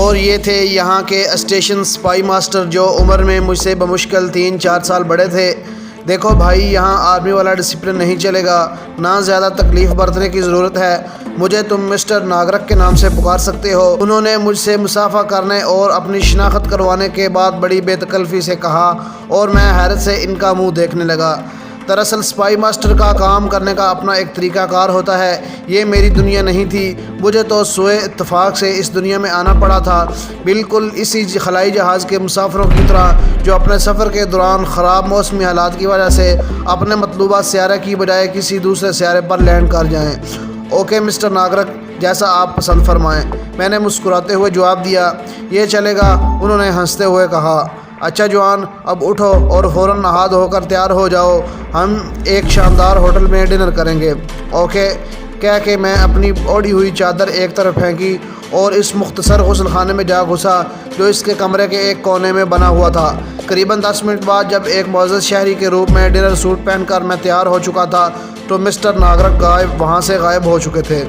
اور یہ تھے یہاں کے اسٹیشن سپائی ماسٹر جو عمر میں مجھ سے بمشکل 3-4 سال بڑے تھے۔ دیکھو بھائی، یہاں آرمی والا ڈسپلن نہیں چلے گا، نہ زیادہ تکلیف برتنے کی ضرورت ہے۔ مجھے تم مسٹر ناگرک کے نام سے پکار سکتے ہو۔ انہوں نے مجھ سے مصافحہ کرنے اور اپنی شناخت کروانے کے بعد بڑی بے تکلفی سے کہا اور میں حیرت سے ان کا منہ دیکھنے لگا۔ دراصل سپائی ماسٹر کا کام کرنے کا اپنا ایک طریقہ کار ہوتا ہے۔ یہ میری دنیا نہیں تھی، مجھے تو سوئے اتفاق سے اس دنیا میں آنا پڑا تھا، بالکل اسی خلائی جہاز کے مسافروں کی طرح جو اپنے سفر کے دوران خراب موسمی حالات کی وجہ سے اپنے مطلوبہ سیارے کی بجائے کسی دوسرے سیارے پر لینڈ کر جائیں۔ اوکے مسٹر ناگرک، جیسا آپ پسند فرمائیں، میں نے مسکراتے ہوئے جواب دیا۔ یہ چلے گا، انہوں نے ہنستے ہوئے کہا۔ اچھا جوان، اب اٹھو اور فوراً نہا دھو کر تیار ہو جاؤ، ہم ایک شاندار ہوٹل میں ڈنر کریں گے۔ اوکے کہہ کے میں اپنی اوڑھی ہوئی چادر ایک طرف پھینکی اور اس مختصر غسل خانے میں جا گھسا جو اس کے کمرے کے ایک کونے میں بنا ہوا تھا۔ قریباً 10 منٹ بعد جب ایک معزز شہری کے روپ میں ڈنر سوٹ پہن کر میں تیار ہو چکا تھا تو مسٹر ناگرک وہاں سے غائب ہو چکے تھے۔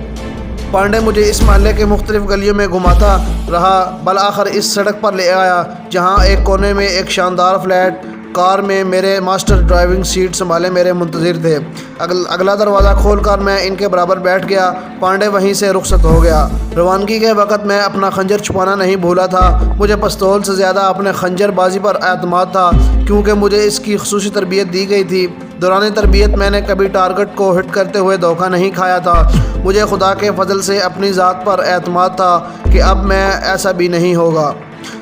پانڈے مجھے اس محلے کے مختلف گلیوں میں گھماتا رہا، بالآخر اس سڑک پر لے آیا جہاں ایک کونے میں ایک شاندار فلیٹ کار میں میرے ماسٹر ڈرائیونگ سیٹ سنبھالے میرے منتظر تھے۔ اگلا دروازہ کھول کر میں ان کے برابر بیٹھ گیا۔ پانڈے وہیں سے رخصت ہو گیا۔ روانگی کے وقت میں اپنا خنجر چھپانا نہیں بھولا تھا۔ مجھے پستول سے زیادہ اپنے خنجر بازی پر اعتماد تھا کیونکہ مجھے اس کی خصوصی تربیت دی گئی تھی۔ دوران تربیت میں نے کبھی ٹارگٹ کو ہٹ کرتے ہوئے دھوکہ نہیں کھایا تھا۔ مجھے خدا کے فضل سے اپنی ذات پر اعتماد تھا کہ اب میں ایسا بھی نہیں ہوگا۔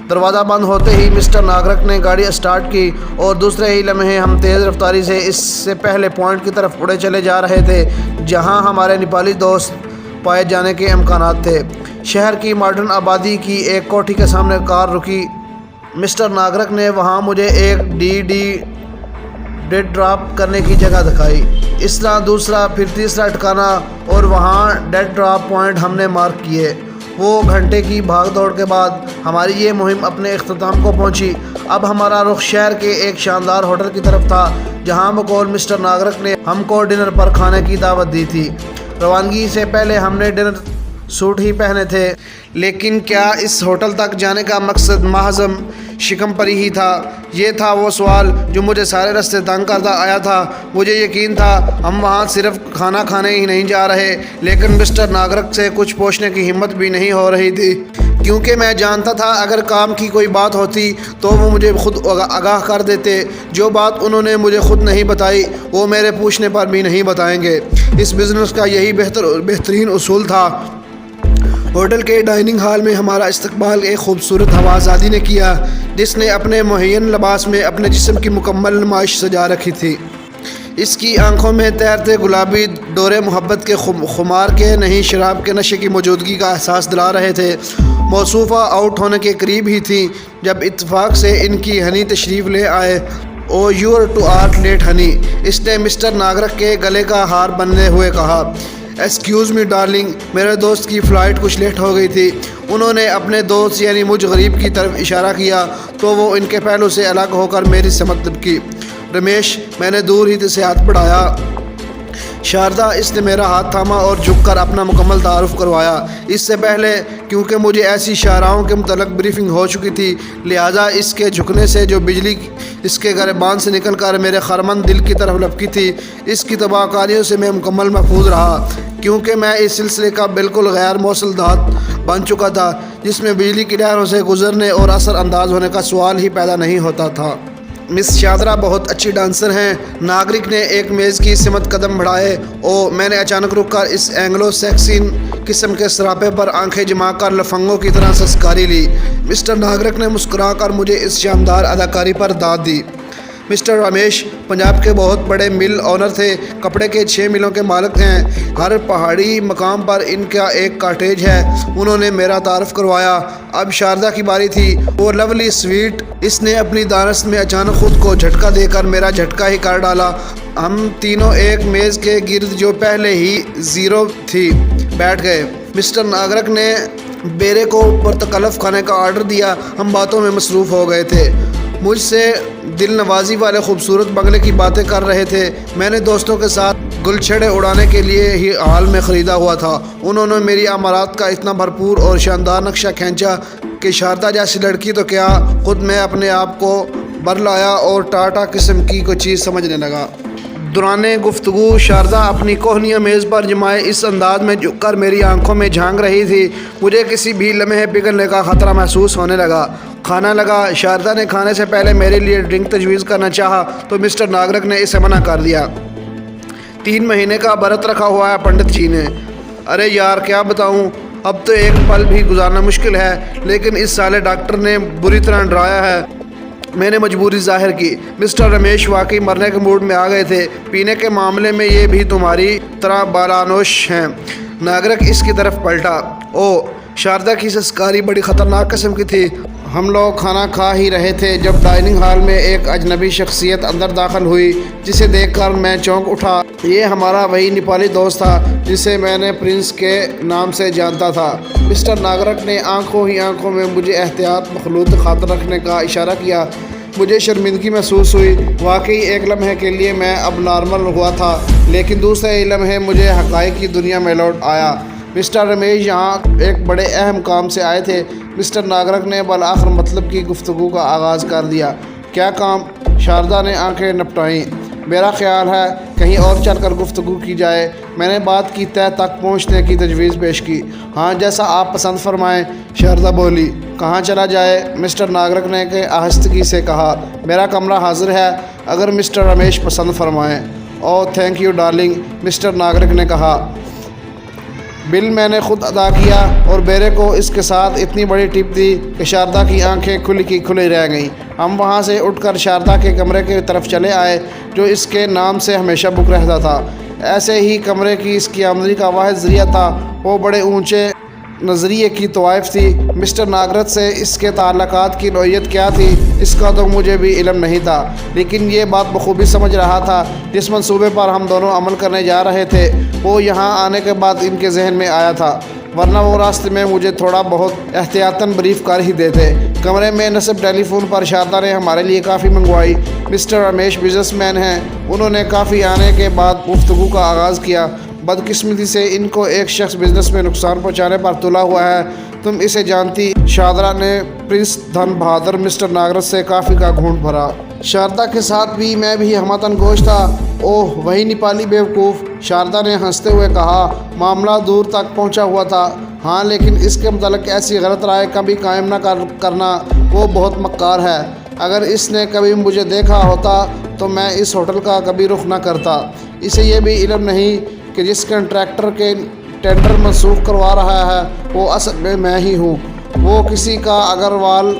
دروازہ بند ہوتے ہی مسٹر ناگرک نے گاڑی اسٹارٹ کی اور دوسرے ہی لمحے ہم تیز رفتاری سے اس سے پہلے پوائنٹ کی طرف اڑے چلے جا رہے تھے جہاں ہمارے نیپالی دوست پائے جانے کے امکانات تھے۔ شہر کی ماڈرن آبادی کی ایک کوٹھی کے سامنے کار رکی۔ مسٹر ناگرک نے وہاں مجھے ایک ڈیڈ ڈراپ کرنے کی جگہ دکھائی، اس طرح دوسرا پھر تیسرا ٹھکانہ اور وہاں ڈیڈ ڈراپ پوائنٹ ہم نے مارک کیے۔ وہ گھنٹے کی بھاگ دوڑ کے بعد ہماری یہ مہم اپنے اختتام کو پہنچی۔ اب ہمارا رخ شہر کے ایک شاندار ہوٹل کی طرف تھا جہاں بقول مسٹر ناگرک نے ہم کو ڈنر پر کھانے کی دعوت دی تھی۔ روانگی سے پہلے ہم نے ڈنر سوٹ ہی پہنے تھے، لیکن کیا اس ہوٹل تک جانے کا مقصد محض شکم پری ہی تھا؟ یہ تھا وہ سوال جو مجھے سارے راستے تنگ کرتا آیا تھا۔ مجھے یقین تھا ہم وہاں صرف کھانا کھانے ہی نہیں جا رہے، لیکن مسٹر ناگرک سے کچھ پوچھنے کی ہمت بھی نہیں ہو رہی تھی کیونکہ میں جانتا تھا اگر کام کی کوئی بات ہوتی تو وہ مجھے خود آگاہ کر دیتے۔ جو بات انہوں نے مجھے خود نہیں بتائی وہ میرے پوچھنے پر بھی نہیں بتائیں گے۔ اس بزنس کا یہی بہترین اصول تھا۔ ہوٹل کے ڈائننگ ہال میں ہمارا استقبال ایک خوبصورت ہوازادی نے کیا جس نے اپنے مہین لباس میں اپنے جسم کی مکمل نمائش سجا رکھی تھی۔ اس کی آنکھوں میں تیرتے گلابی ڈورے محبت کے خمار کے نہیں، شراب کے نشے کی موجودگی کا احساس دلا رہے تھے۔ موصوفہ آؤٹ ہونے کے قریب ہی تھی جب اتفاق سے ان کی ہنی تشریف لے آئے۔ Oh you are too art late Honey, اس نے مسٹر ناگرک کے گلے کا ہار بننے ہوئے کہا۔ ایکسکیوز می ڈارلنگ، میرے دوست کی فلائٹ کچھ لیٹ ہو گئی تھی۔ انہوں نے اپنے دوست یعنی مجھ غریب کی طرف اشارہ کیا تو وہ ان کے پہلو سے الگ ہو کر میری سمت کی۔ رمیش، میں نے دور ہی سے ہاتھ بڑھایا۔ شاردا، اس نے میرا ہاتھ تھاما اور جھک کر اپنا مکمل تعارف کروایا۔ اس سے پہلے کیونکہ مجھے ایسی شاہراہوں کے متعلق بریفنگ ہو چکی تھی لہٰذا اس کے جھکنے سے جو بجلی اس کے گریبان سے نکل کر میرے خرمن دل کی طرف لپکی تھی، اس کی تباہ کاریوں سے میں مکمل محفوظ رہا کیونکہ میں اس سلسلے کا بالکل غیر موصل دھات بن چکا تھا جس میں بجلی کی لہروں سے گزرنے اور اثر انداز ہونے کا سوال ہی پیدا نہیں ہوتا تھا۔ مس چادرا بہت اچھی ڈانسر ہیں۔ ناگرک نے ایک میز کی سمت قدم بڑھائے اور میں نے اچانک رک کر اس اینگلو سیکسین قسم کے سراپے پر آنکھیں جما کر لفنگوں کی طرح سنسکاری لی۔ مسٹر ناگرک نے مسکرا کر مجھے اس شاندار اداکاری پر داد دی۔ مسٹر رمیش پنجاب کے بہت بڑے مل اونر تھے، کپڑے کے 6 ملوں کے مالک ہیں، ہر پہاڑی مقام پر ان کا ایک کاٹیج ہے۔ انہوں نے میرا تعارف کروایا۔ اب شاردا کی باری تھی، وہ لولی سویٹ، اس نے اپنی دانست میں اچانک خود کو جھٹکا دے کر میرا جھٹکا ہی کر ڈالا۔ ہم تینوں ایک میز کے گرد جو پہلے ہی 0 تھی بیٹھ گئے۔ مسٹر ناگرک نے بیرے کو پرتکلف کھانے کا آرڈر دیا۔ ہم باتوں میں مصروف ہو گئے تھے، مجھ سے دل نوازی والے خوبصورت بنگلے کی باتیں کر رہے تھے۔ میں نے دوستوں کے ساتھ گلچھڑے اڑانے کے لیے ہی حال میں خریدا ہوا تھا۔ انہوں نے میری عمارات کا اتنا بھرپور اور شاندار نقشہ کھینچا کہ شاردا جیسی لڑکی تو کیا خود میں اپنے آپ کو برلایا اور ٹاٹا قسم کی کوئی چیز سمجھنے لگا۔ دوران گفتگو شاردا اپنی کوہنیاں میز پر جمائے اس انداز میں جھک کر میری آنکھوں میں جھانک رہی تھی، مجھے کسی بھی لمحے پگھلنے کا خطرہ محسوس ہونے لگا۔ کھانا لگا۔ شاردا نے کھانے سے پہلے میرے لیے ڈرنک تجویز کرنا چاہا تو مسٹر ناگرک نے اسے منع کر دیا۔ 3 مہینے کا برت رکھا ہوا ہے پنڈت جی نے۔ ارے یار کیا بتاؤں، اب تو ایک پل بھی گزارنا مشکل ہے، لیکن اس سالے ڈاکٹر نے بری طرح ڈرایا ہے۔ میں نے مجبوری ظاہر کی۔ مسٹر رمیش واقعی مرنے کے موڈ میں آ گئے تھے۔ پینے کے معاملے میں یہ بھی تمہاری طرح بالانوش ہیں۔ ناگرک اس کی طرف پلٹا۔ او، شاردا کی سسکاری بڑی خطرناک قسم کی تھی۔ ہم لوگ کھانا کھا ہی رہے تھے جب ڈائننگ ہال میں ایک اجنبی شخصیت اندر داخل ہوئی، جسے دیکھ کر میں چونک اٹھا۔ یہ ہمارا وہی نیپالی دوست تھا جسے میں نے پرنس کے نام سے جانتا تھا۔ مسٹر ناگرک نے آنکھوں ہی آنکھوں میں مجھے احتیاط مخلوط خاطر رکھنے کا اشارہ کیا۔ مجھے شرمندگی محسوس ہوئی۔ واقعی ایک لمحے کے لیے میں اب نارمل ہوا تھا، لیکن دوسرے لمحے مجھے حقائق کی دنیا میں لوٹ آیا۔ مسٹر رمیش یہاں ایک بڑے اہم کام سے آئے تھے۔ مسٹر ناگرک نے بالآخر مطلب کی گفتگو کا آغاز کر دیا۔ کیا کام؟ شاردا نے آنکھیں نپٹائیں۔ میرا خیال ہے کہیں اور چل کر گفتگو کی جائے۔ میں نے بات کی تہہ تک پہنچنے کی تجویز پیش کی۔ ہاں، جیسا آپ پسند فرمائیں، شاردا بولی۔ کہاں چلا جائے؟ مسٹر ناگرک نے آہستگی سے کہا۔ میرا کمرہ حاضر ہے اگر مسٹر رمیش پسند فرمائیں۔ Oh thank you darling, mister ناگرک نے کہا۔ بل میں نے خود ادا کیا اور بیرے کو اس کے ساتھ اتنی بڑی ٹپ دی کہ شاردا کی آنکھیں کھلی کی کھلی رہ گئیں۔ ہم وہاں سے اٹھ کر شاردا کے کمرے کی طرف چلے آئے جو اس کے نام سے ہمیشہ بک رہتا تھا۔ ایسے ہی کمرے کی اس کی آمدنی کا واحد ذریعہ تھا۔ وہ بڑے اونچے نظریے کی طوائف تھی۔ مسٹر ناگرک سے اس کے تعلقات کی نوعیت کیا تھی اس کا تو مجھے بھی علم نہیں تھا، لیکن یہ بات بخوبی سمجھ رہا تھا جس منصوبے پر ہم دونوں عمل کرنے جا رہے تھے وہ یہاں آنے کے بعد ان کے ذہن میں آیا تھا، ورنہ وہ راستے میں مجھے تھوڑا بہت احتیاطاً بریف کر ہی دیتے۔ کمرے میں نصب ٹیلی فون پر شاردا نے ہمارے لیے کافی منگوائی۔ مسٹر رمیش بزنس مین ہیں، انہوں نے کافی آنے کے بعد گفتگو کا آغاز کیا۔ بدقسمتی سے ان کو ایک شخص بزنس میں نقصان پہنچانے پر تلا ہوا ہے، تم اسے جانتی۔ شاردا نے پرنس دھن بہادر مسٹر ناگرک سے کافی کا گھونٹ بھرا۔ شاردا کے ساتھ بھی میں بھی ہمتن گوش تھا۔ اوہ وہی نیپالی بیوقوف، شاردا نے ہنستے ہوئے کہا۔ معاملہ دور تک پہنچا ہوا تھا۔ ہاں، لیکن اس کے متعلق ایسی غلط رائے کبھی قائم نہ کرنا، وہ بہت مکار ہے۔ اگر اس نے کبھی مجھے دیکھا ہوتا تو میں اس ہوٹل کا کبھی رخ نہ کرتا۔ اسے یہ بھی علم نہیں کہ جس کنٹریکٹر کے ٹینڈر منسوخ کروا رہا ہے وہ اصل میں ہی ہوں۔ وہ کسی کا اگروال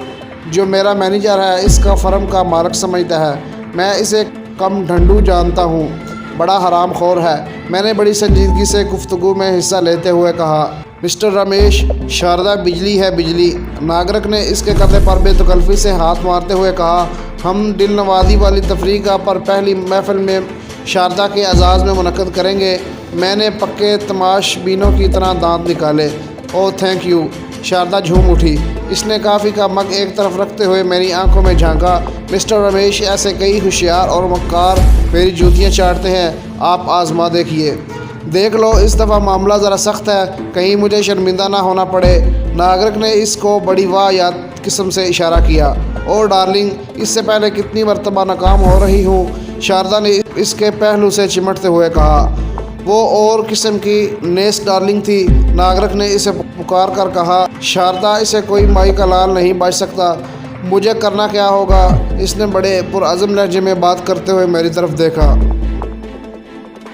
جو میرا مینیجر ہے اس کا فرم کا مالک سمجھتا ہے۔ میں اسے کم ڈھنڈو جانتا ہوں، بڑا حرام خور ہے۔ میں نے بڑی سنجیدگی سے گفتگو میں حصہ لیتے ہوئے کہا۔ مسٹر رمیش، شاردا بجلی ہے بجلی۔ ناگرک نے اس کے کندھے پر بے تکلفی سے ہاتھ مارتے ہوئے کہا۔ ہم دل نوازی والی تفریح کا پر پہلی محفل میں شاردا کے اعزاز میں منعقد کریں گے۔ میں نے پکے تماش بینوں کی طرح دانت نکالے۔ او تھینک یو، شاردا جھوم اٹھی۔ اس نے کافی کا مگ ایک طرف رکھتے ہوئے میری آنکھوں میں جھانکا۔ مسٹر رمیش ایسے کئی ہوشیار اور مکار میری جوتیاں چاٹتے ہیں، آپ آزما دیکھیے۔ دیکھ لو، اس دفعہ معاملہ ذرا سخت ہے، کہیں مجھے شرمندہ نہ ہونا پڑے۔ ناگرک نے اس کو بڑی واہیات قسم سے اشارہ کیا۔ او ڈارلنگ، اس سے پہلے کتنی مرتبہ ناکام ہو رہی ہوں، شاردا نے اس کے پہلو سے چمٹتے ہوئے کہا۔ وہ اور قسم کی نیس ڈارلنگ تھی، ناگرک نے اسے پکار کر کہا۔ شاردا، اسے کوئی مائی کا لال نہیں بچ سکتا، مجھے کرنا کیا ہوگا؟ اس نے بڑے پرعزم لہجے میں بات کرتے ہوئے میری طرف دیکھا۔